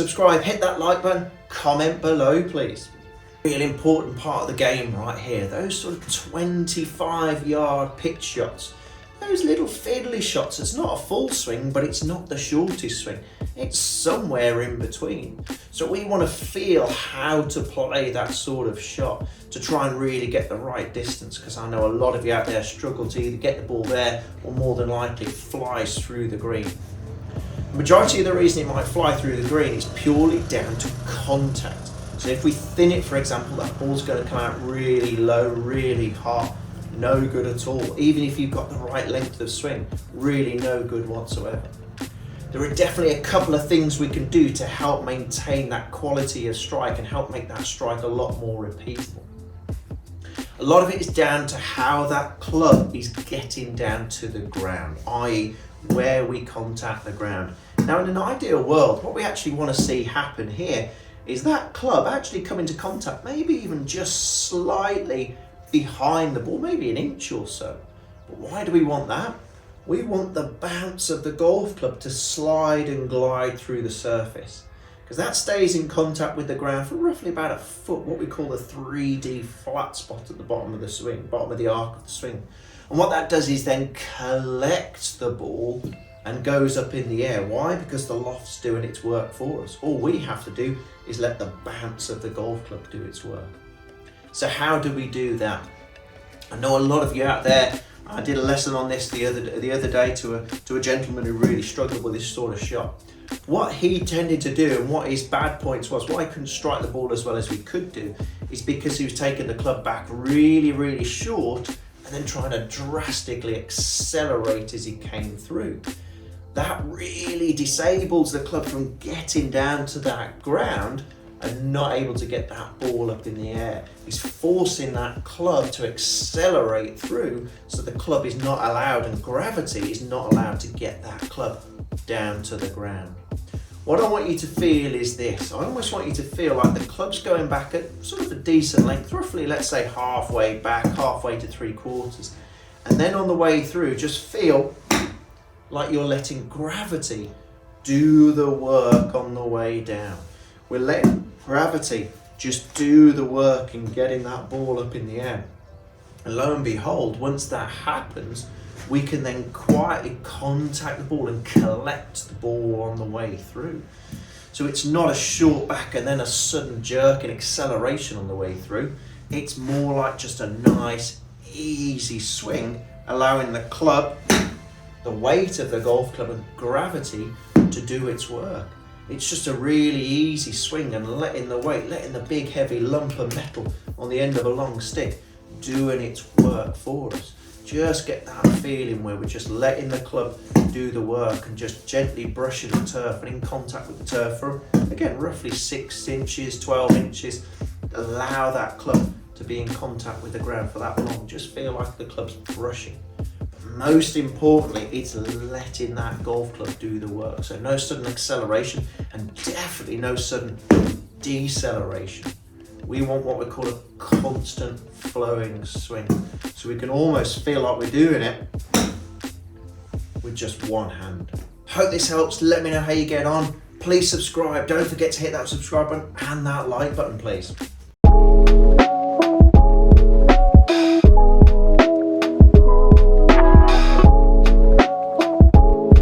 subscribe, hit that like button, comment below please. Really important part of the game right here, those sort of 25-yard pitch shots. Those little fiddly shots, it's not a full swing, but it's not the shortest swing. It's somewhere in between. So we want to feel how to play that sort of shot to try and really get the right distance, because I know a lot of you out there struggle to either get the ball there or more than likely flies through the green. The majority of the reason it might fly through the green is purely down to contact. So if we thin it, for example, that ball's going to come out really low, really hot, no good at all. Even if you've got the right length of swing, really no good whatsoever. There are definitely a couple of things we can do to help maintain that quality of strike and help make that strike a lot more repeatable. A lot of it is down to how that club is getting down to the ground, i.e. where we contact the ground. Now in an ideal world, what we actually want to see happen here is that club actually come into contact, maybe even just slightly behind the ball, maybe an inch or so. But why do we want that? We want the bounce of the golf club to slide and glide through the surface, because that stays in contact with the ground for roughly about a foot, what we call the 3D flat spot at the bottom of the swing, bottom of the arc of the swing. And what that does is then collects the ball and goes up in the air. Why? Because the loft's doing its work for us. All we have to do is let the bounce of the golf club do its work. So how do we do that? I know a lot of you out there, I did a lesson on this the other day to a gentleman who really struggled with this sort of shot. What he tended to do and what his bad points was, why he couldn't strike the ball as well as we could do, is because he was taking the club back really, really short and then trying to drastically accelerate as he came through. That really disables the club from getting down to that ground and not able to get that ball up in the air. He's forcing that club to accelerate through, so the club is not allowed, and gravity is not allowed to get that club down to the ground. What I want you to feel is this. I almost want you to feel like the club's going back at sort of a decent length, roughly, let's say halfway back, halfway to 3/4. And then on the way through, just feel like you're letting gravity do the work on the way down. We're letting gravity just do the work in getting that ball up in the air. And lo and behold, once that happens, we can then quietly contact the ball and collect the ball on the way through. So it's not a short back and then a sudden jerk and acceleration on the way through. It's more like just a nice, easy swing, allowing the club, the weight of the golf club and gravity to do its work. It's just a really easy swing and letting the weight, letting the big heavy lump of metal on the end of a long stick doing its work for us. Just get that feeling where we're just letting the club do the work and just gently brushing the turf and in contact with the turf for, again, roughly 6 inches, 12 inches. Allow that club to be in contact with the ground for that long. Just feel like the club's brushing. Most importantly, it's letting that golf club do the work. So no sudden acceleration and definitely no sudden deceleration. We want what we call a constant flowing swing. So we can almost feel like we're doing it with just one hand. Hope this helps. Let me know how you get on. Please subscribe. Don't forget to hit that subscribe button and that like button, please.